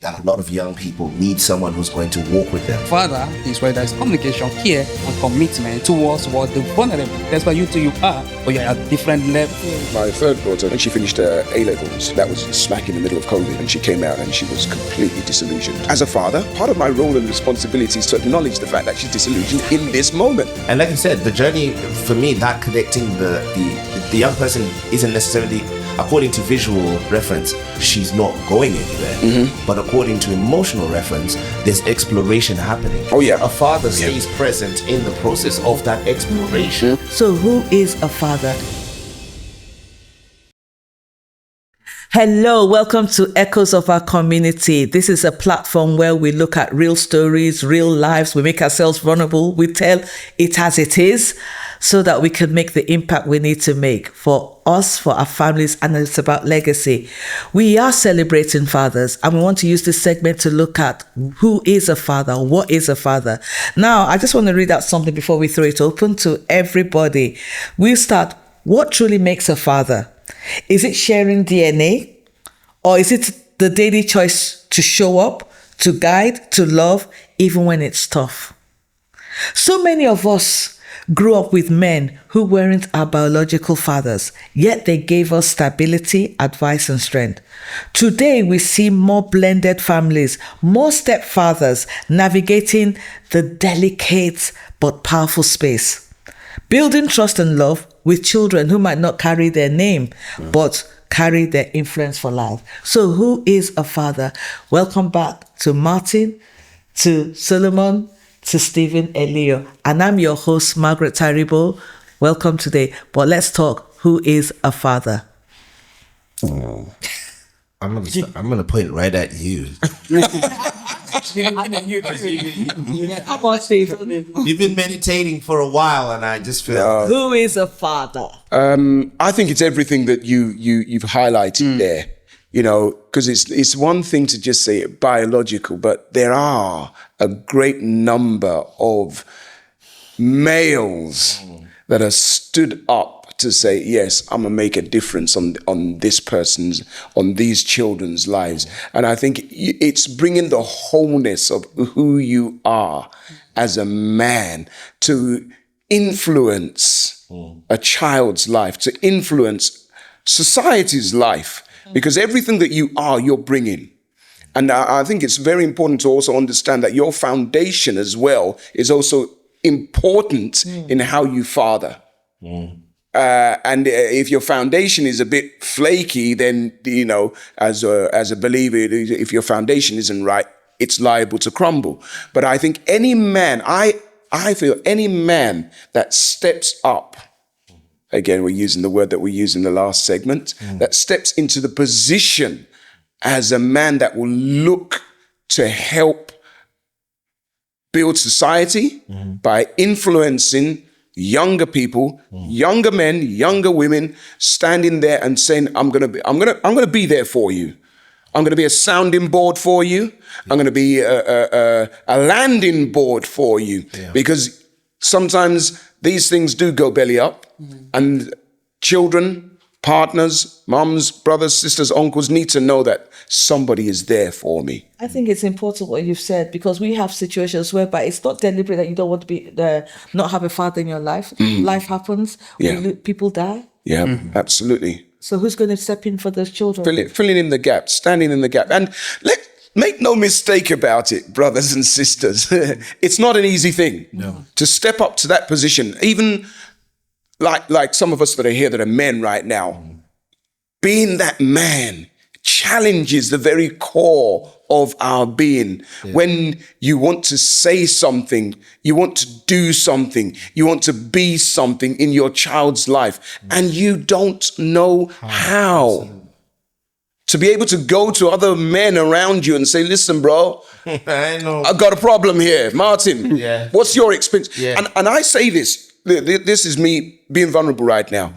that a lot of young people need someone who's going to walk with them. Father is where there's communication, care, and commitment towards what the vulnerable. That's why you are, but you're at a different level. My third daughter, when she finished her A-levels, that was smack in the middle of COVID, and she came out and she was completely disillusioned. As a father, part of my role and responsibility is to acknowledge the fact that she's disillusioned in this moment. And like I said, the journey, for me, that connecting the young person isn't necessarily, according to visual reference, she's not going anywhere. But according to emotional reference, there's exploration happening. Oh yeah. A father stays present in the process of that exploration. So who is a father? Hello, welcome to Echoes of Our Community. This is a platform where we look at real stories, real lives. We make ourselves vulnerable. We tell it as it is so that we can make the impact we need to make for us, for our families, and it's about legacy. We are celebrating fathers, and we want to use this segment to look at who is a father, what is a father. Now, I just want to read out something before we throw it open to everybody. We start, what truly makes a father? Is it sharing DNA? Or is it the daily choice to show up, to guide, to love, even when it's tough? So many of us grew up with men who weren't our biological fathers, yet they gave us stability, advice, and strength. Today, we see more blended families, more stepfathers navigating the delicate but powerful space, building trust and love with children who might not carry their name, but carry their influence for life. So who is a father? Welcome back to Martin, to Solomon, to Stephen Elio. And I'm your host, Margaret Taribo. Welcome today. But let's talk, who is a father? I'm gonna point right at you. Come on, Stephen. You've been meditating for a while, and I just feel Who is a father? I think it's everything that you've highlighted there. You know, because it's one thing to just say biological, but there are a great number of males that are stood up to say, yes, I'm gonna make a difference on this person's, on these children's lives. And I think it's bringing the wholeness of who you are as a man to influence a child's life, to influence society's life. Because everything that you are, you're bringing. And I think it's very important to also understand that your foundation as well is also important in how you father. And if your foundation is a bit flaky, then, you know, as a believer, if your foundation isn't right, it's liable to crumble. But I think any man, I feel any man that steps up, again, we're using the word that we used in the last segment, that steps into the position as a man that will look to help build society by influencing younger people, younger men, younger women, standing there and saying, I'm gonna be there for you. I'm gonna be a sounding board for you. I'm gonna be a landing board for you. Because sometimes these things do go belly up, and children, partners, mums, brothers, sisters, uncles need to know that somebody is there for me. I think it's important what you've said, because we have situations whereby it's not deliberate that you don't want to be not have a father in your life. Life happens. People die. Yeah, absolutely. So who's going to step in for those children? Filling in the gap, standing in the gap. And make no mistake about it, brothers and sisters. It's not an easy thing to step up to that position. Even like some of us that are here that are men right now, being that man challenges the very core of our being. When you want to say something, you want to do something, you want to be something in your child's life, and you don't know how. To be able to go to other men around you and say, listen, bro, I've got a problem here. Martin, what's your experience? And I say this is me being vulnerable right now.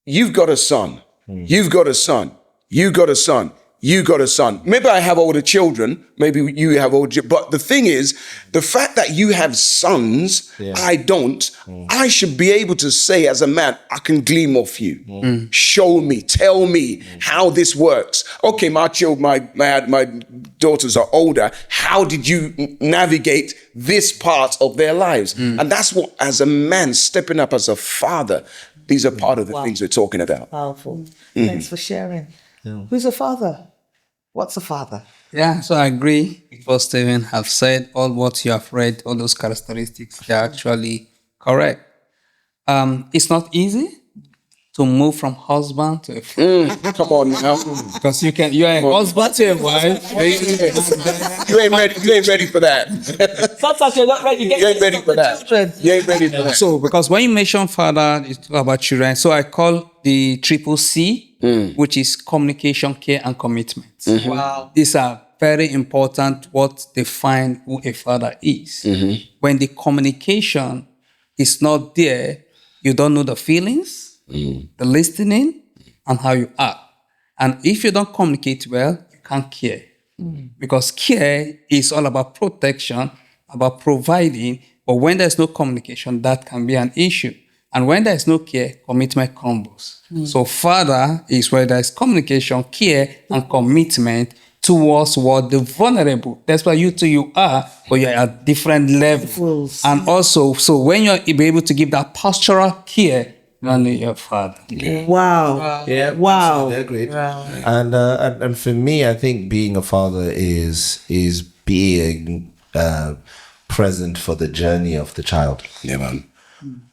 You've got a son. You've got a son. You got a son. you got a son. Maybe I have older children. Maybe you have older. But the thing is, the fact that you have sons, I don't. I should be able to say, as a man, I can glean off you. Show me, tell me how this works. Okay, my daughters are older. How did you navigate this part of their lives? And that's what, as a man stepping up as a father, these are part of the things we're talking about. Powerful. Thanks for sharing. Who's a father? What's a father? Yeah, so I agree with what Stephen have said. All what you have read, all those characteristics, they're actually correct. It's not easy to move from husband to a father. Come on now. Because you're a husband to a wife. You ain't ready for that. Sometimes you're not ready. You ain't ready for that. You ain't ready for that. So, because when you mention father, you talk about children. So I call the triple C, which is communication, care, and commitment. Wow. These are very important, what define who a father is. When the communication is not there, you don't know the feelings, the listening, and how you act. And if you don't communicate well, you can't care. Because care is all about protection, about providing. But when there's no communication, that can be an issue. And when there's no care, commitment crumbles. So father is where there's communication, care, and commitment towards what the vulnerable. That's why you are, but you're at different levels. And also, so when you're able to give that postural care, you only your father. Wow. Yeah. Wow. I agree. Wow. And for me, I think being a father is being present for the journey of the child. Yeah, man.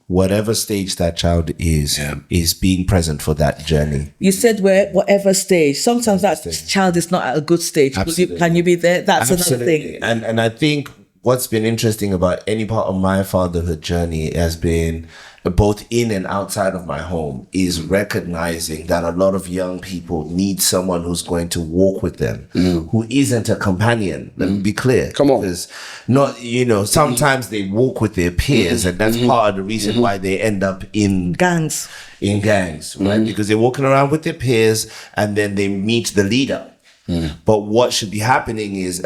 Whatever stage that child is being present for that journey. You said whatever stage. Sometimes that child is not at a good stage. Can you be there? That's another thing. And I think what's been interesting about any part of my fatherhood journey has been, both in and outside of my home, is recognizing that a lot of young people need someone who's going to walk with them, who isn't a companion. Let me be clear. Come on. Because sometimes they walk with their peers, and that's part of the reason why they end up in Gangs. Right? Because they're walking around with their peers and then they meet the leader. But what should be happening is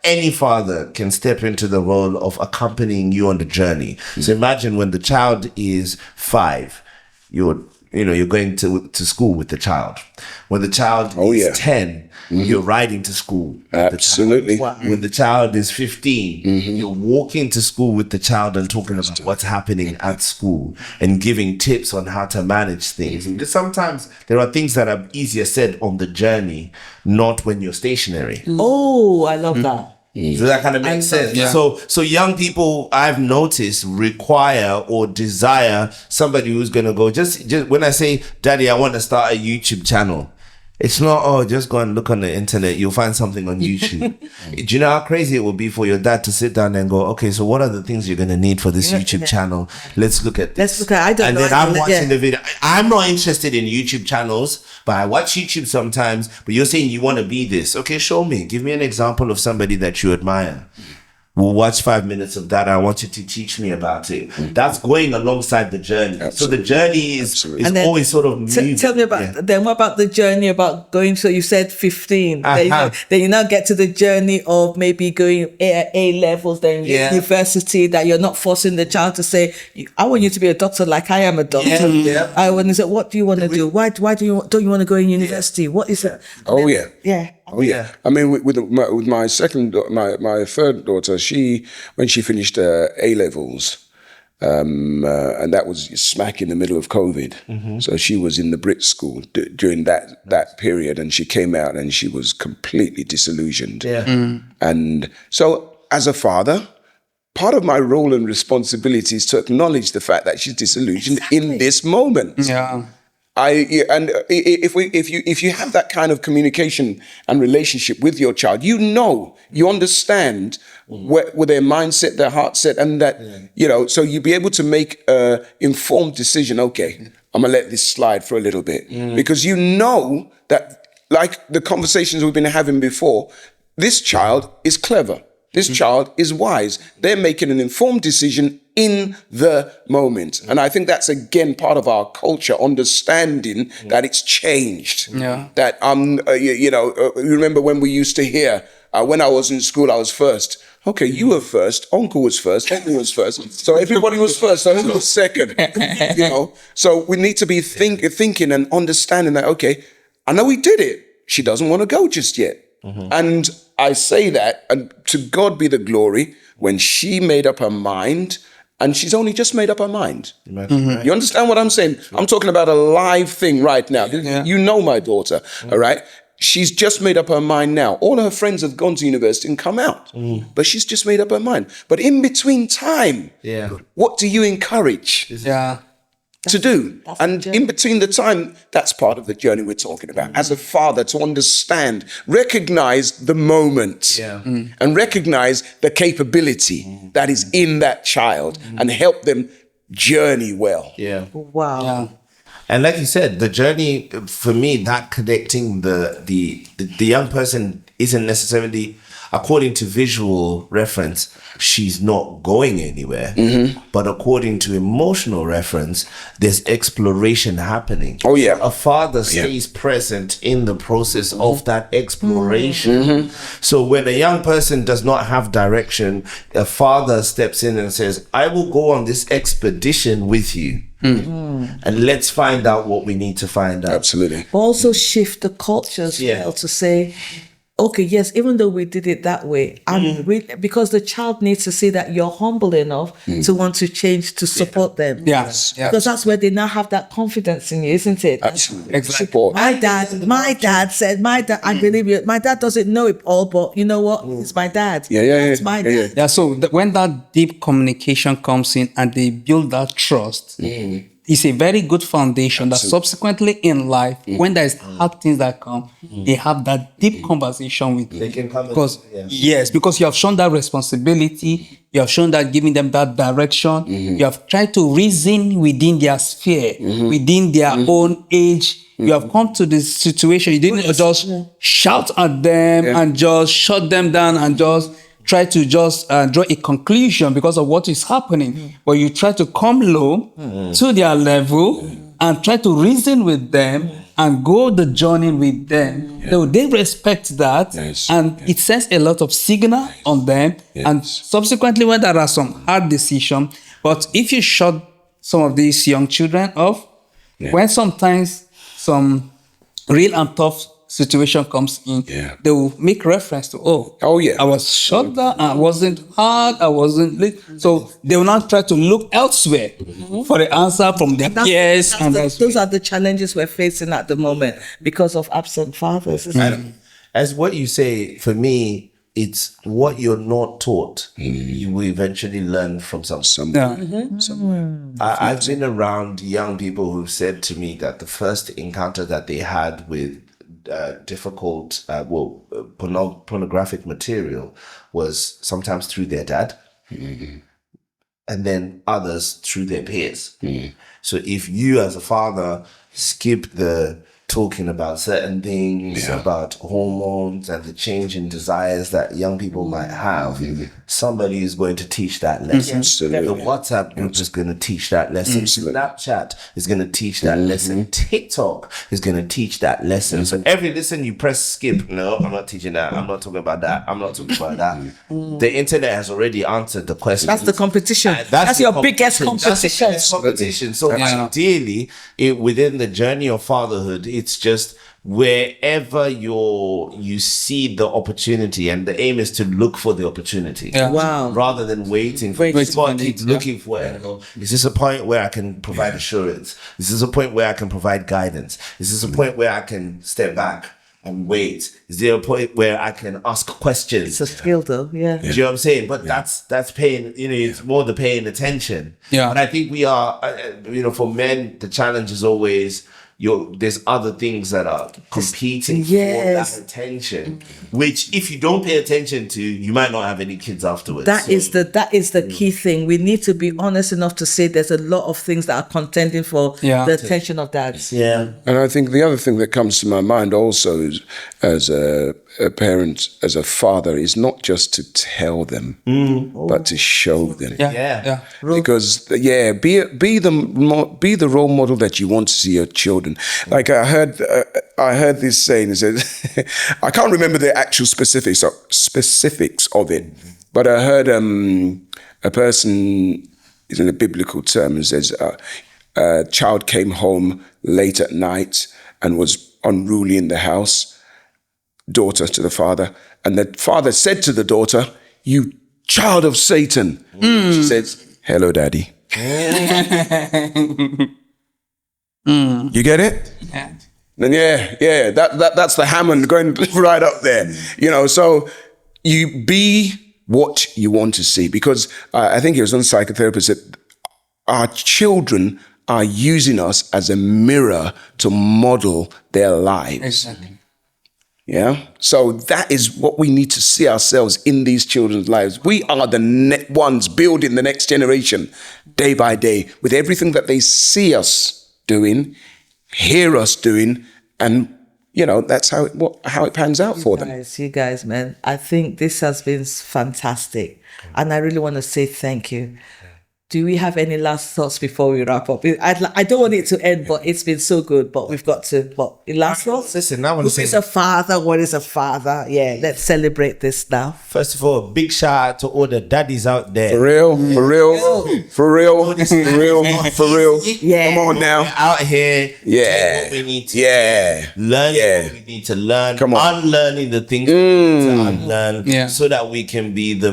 any father can step into the role of accompanying you on the journey. So imagine when the child is 5, you're going to school with the child. When the child is 10, you're riding to school. Absolutely. When the child is 15, you're walking to school with the child and talking about what's happening at school and giving tips on how to manage things. Because sometimes there are things that are easier said on the journey, not when you're stationary. Oh, I love that. So that kind of makes sense. Yeah. So young people, I've noticed, require or desire somebody who's going to go, just when I say, Daddy, I want to start a YouTube channel. It's not, just go and look on the internet. You'll find something on YouTube. Do you know how crazy it would be for your dad to sit down and go, okay, so what are the things you're going to need for this YouTube channel? Let's look at this. I don't and know. then I'm watching the video. I'm not interested in YouTube channels, but I watch YouTube sometimes. But you're saying you want to be this. Okay, show me. Give me an example of somebody that you admire. We'll watch 5 minutes of that. I want you to teach me about it. That's going alongside the journey. Absolutely. So the journey is always sort of moving. Tell me about then. What about the journey about going? So you said 15. Then you now get to the journey of maybe going A levels, then university. That you're not forcing the child to say, "I want you to be a doctor like I am a doctor." I want to say, "What do you want to do? Why don't you want to go in university? What is it?" Oh yeah. Yeah. Oh yeah. I mean, with my third daughter, when she finished A levels, and that was smack in the middle of COVID. So she was in the Brit school during that period, and she came out and she was completely disillusioned. And so, as a father, part of my role and responsibility is to acknowledge the fact that she's disillusioned in this moment. Yeah. If you have that kind of communication and relationship with your child, you understand where their mindset, their heart set, and that so you'll be able to make an informed decision. Okay, I'm gonna let this slide for a little bit because you know that, like the conversations we've been having before, this child is clever. This child is wise. They're making an informed decision in the moment. And I think that's, again, part of our culture, understanding that it's changed. Yeah. That, remember when we used to hear, when I was in school, I was first. Okay, you were first, uncle was first, Henry was first. So everybody was first, so who was second? So we need to be thinking and understanding that, okay, I know we did it. She doesn't want to go just yet. And I say that, and to God be the glory, when she made up her mind, and she's only just made up her mind. You understand what I'm saying? I'm talking about a live thing right now. You know my daughter, all right? She's just made up her mind now. All her friends have gone to university and come out, but she's just made up her mind. But in between time, what do you encourage to do? And in between the time, that's part of the journey we're talking about. As a father, to understand, recognize the moment and recognize the capability that is in that child and help them journey well. Wow. Yeah. And like you said, the journey, for me, that connecting the young person isn't necessarily, according to visual reference, she's not going anywhere. But according to emotional reference, there's exploration happening. Oh, yeah. A father stays present in the process of that exploration. So when a young person does not have direction, a father steps in and says, I will go on this expedition with you. And let's find out what we need to find out. Absolutely. But also shift the culture as well to say, okay, yes, even though we did it that way, because the child needs to see that you're humble enough to want to change, to support them. Yes. Because that's where they now have that confidence in you, isn't it? Absolutely. Exactly. Support. My dad said, I believe you. My dad doesn't know it all, but you know what? It's my dad. It's my dad. Yeah, so when that deep communication comes in and they build that trust, it's a very good foundation that subsequently in life, when there's hard things that come, they have that deep conversation with They can come because because you have shown that responsibility, you have shown that giving them that direction, you have tried to reason within their sphere, within their own age. You have come to this situation, you didn't just shout at them and just shut them down and just try to just draw a conclusion because of what is happening. But you try to come low to their level and try to reason with them and go the journey with them. So they respect that and it sends a lot of signal on them. And subsequently when there are some hard decisions, but if you shut some of these young children off, when sometimes some real and tough situation comes in, they will make reference to, I was shut down, I wasn't hard, I wasn't late. So they will not try to look elsewhere for the answer from their peers. Those are the challenges we're facing at the moment because of absent fathers. As what you say, for me, it's what you're not taught. You will eventually learn from someone. I've been around young people who've said to me that the first encounter that they had with difficult, pornographic material was sometimes through their dad, and then others through their peers. So if you as a father skip the talking about certain things, about hormones and the change in desires that young people might have, somebody is going to teach that lesson. The WhatsApp group is going to teach that lesson. Snapchat is going to teach that lesson. TikTok is going to teach that lesson. So every listen you press skip. No, I'm not teaching that. I'm not talking about that. I'm not talking about that. The internet has already answered the question. That's the competition. That's your biggest competition. That's the competition. So ideally, within the journey of fatherhood, it's just wherever you see the opportunity, and the aim is to look for the opportunity. Rather than waiting for keep looking for it. Is this a point where I can provide assurance? Is this a point where I can provide guidance? Is this a point where I can step back and wait? Is there a point where I can ask questions? It's a skill though, Do you know what I'm saying? But that's paying, it's more the paying attention. And I think we are, for men, the challenge is always, there's other things that are competing Yes. for that attention, which if you don't pay attention to, you might not have any kids afterwards. That is the key thing. We need to be honest enough to say there's a lot of things that are contending for the attention of dads. Yeah. And I think the other thing that comes to my mind also is, as a parent, as a father, is not just to tell them, but to show them. Yeah. Because be the role model that you want to see your children. Like I heard this saying. It says, I can't remember the actual specifics of it, but I heard a person, is in a biblical term, and says a child came home late at night and was unruly in the house. Daughter to the father, and the father said to the daughter, "You child of Satan." She says, "Hello, daddy." You get it? Yeah. Then that's the Hammond going right up there. So you be what you want to see, because I think it was one psychotherapist that our children are using us as a mirror to model their lives. Exactly. Yeah. So that is what we need to see ourselves in these children's lives. We are the ones building the next generation day by day with everything that they see us doing, hear us doing, and that's how it pans out for them. You guys, man, I think this has been fantastic, and I really want to say thank you. Do we have any last thoughts before we wrap up? I don't want it to end, but it's been so good. But we've got to. But last thoughts? Listen, I want to say, who is a father? What is a father? Yeah, let's celebrate this now. first of all, big shout out to all the daddies out there. For real. Yeah. Come on now. We're out here. Yeah. Doing what we need to Yeah. learn what we need to learn. Come on. Unlearning the things we need to unlearn. Yeah. So that we can be the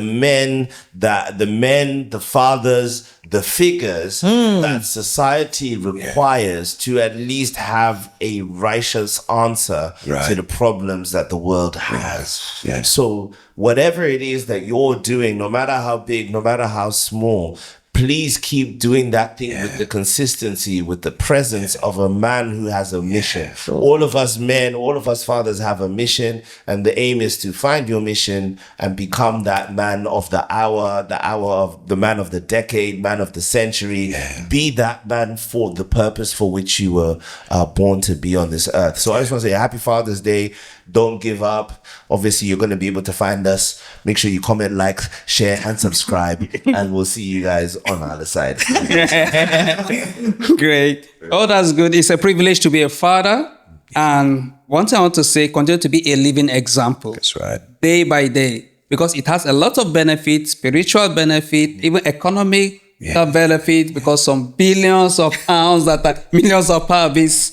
fathers, the figures that society requires to at least have a righteous answer to the problems that the world has. Yeah. So whatever it is that you're doing, no matter how big, no matter how small, please keep doing that thing with the consistency, with the presence of a man who has a mission. All of us men, all of us fathers have a mission, and the aim is to find your mission and become that man of the hour of the man of the decade, man of the century. Be that man for the purpose for which you were born to be on this earth. So I just want to say happy Father's Day. Don't give up. Obviously, you're going to be able to find us. Make sure you comment, like, share, and subscribe. And we'll see you guys on the other side. Great. Oh, that's good. It's a privilege to be a father. And one thing I want to say, continue to be a living example. That's right. Day by day. Because it has a lot of benefits, spiritual benefit, even economic benefit, because some billions of pounds millions of pounds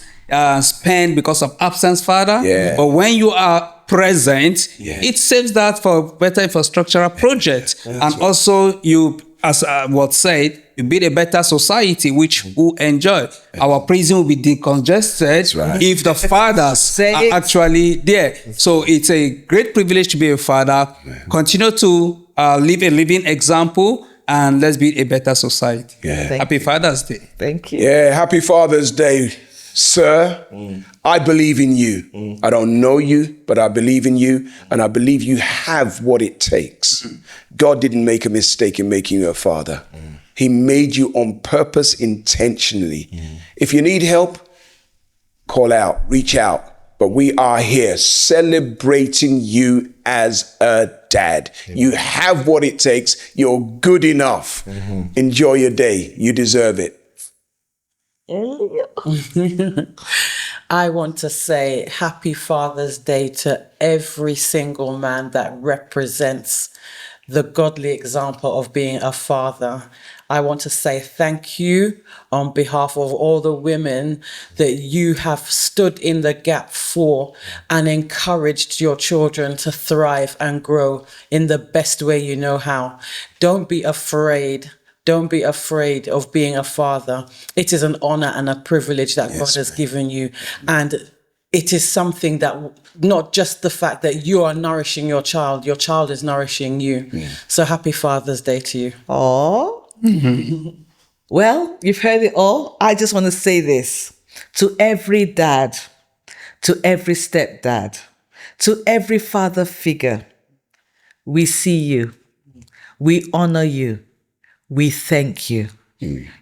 spent because of absence, father. Yeah. But when you are present, it saves that for better infrastructural projects. And also you, as what said, you build a better society which will enjoy. Our prison will be decongested if the fathers are actually there. So it's a great privilege to be a father. Continue to live a living example, and let's build a better society. Happy Father's Day. Thank you. Yeah, happy Father's Day, sir. I believe in you. I don't know you, but I believe in you, and I believe you have what it takes. God didn't make a mistake in making you a father. He made you on purpose, intentionally. If you need help, call out, reach out. But we are here celebrating you as a dad. You have what it takes. You're good enough. Enjoy your day. You deserve it. I want to say happy Father's Day to every single man that represents the godly example of being a father. I want to say thank you on behalf of all the women that you have stood in the gap for and encouraged your children to thrive and grow in the best way you know how. Don't be afraid. Don't be afraid of being a father. It is an honor and a privilege that God has given you. And it is something that, not just the fact that you are nourishing your child is nourishing you. So happy Father's Day to you. Oh. Well, you've heard it all. I just want to say this. To every dad, to every stepdad, to every father figure, we see you, we honor you, we thank you.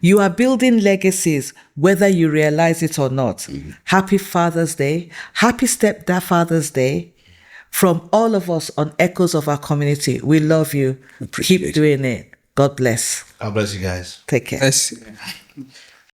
You are building legacies, whether you realize it or not. Happy Father's Day. Happy Stepdad Father's Day. From all of us on Echoes of Our Community, we love you. Appreciate Keep doing it. God bless. God bless you guys. Take care. Yes.